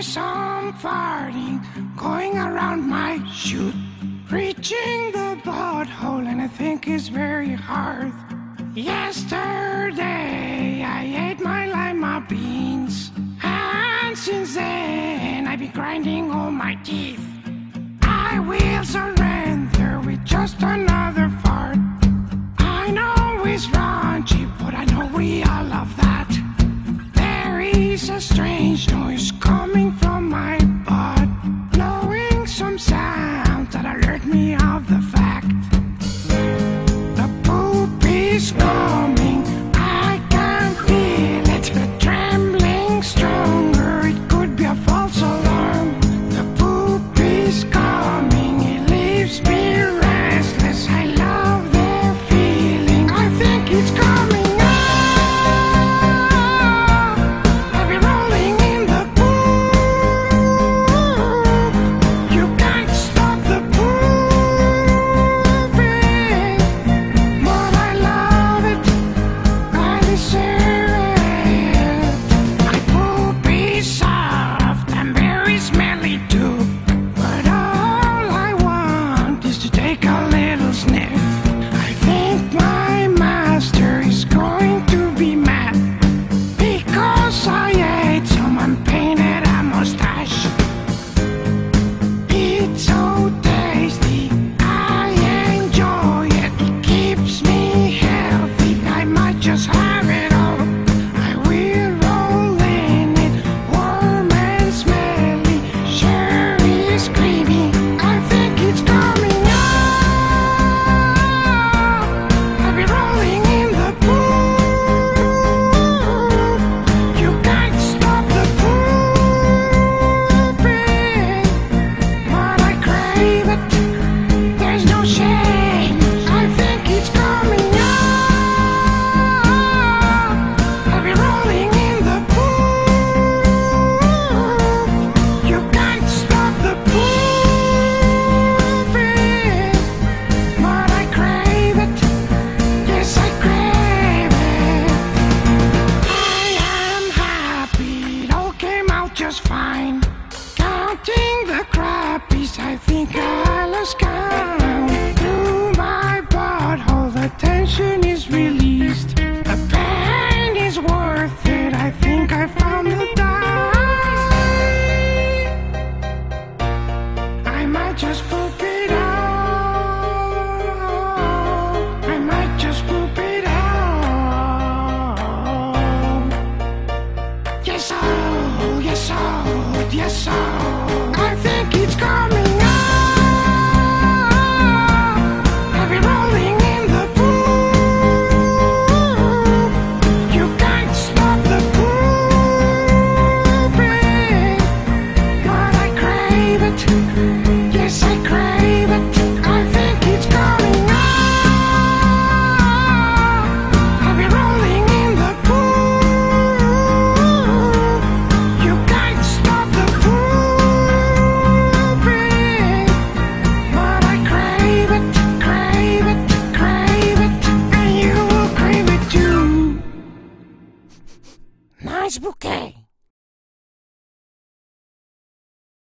There's some farting going around my chute, reaching the butthole, and I think it's very hard. Yesterday I ate my lima beans, and since then I've been grinding all my teeth. I will surrender with just another fart. I know it's raunchy, but I know we all love that. There is a strange noise coming from my butt, blowing some sound that alert me of the fact the poop is coming. I can feel it, trembling stronger. It could be a false alarm. The poop is coming, it leaves me restless. I love the feeling, I think it's coming. I've been rolling in the poop. You can't stop the pooping, but I love it, I deserve it. My poop is soft and very smelly too, but all I want is to take a little sniff. I think my master is going to be mad because I ate some and painted a mustache. It's so tasty, I enjoy it. It keeps me healthy, I might just have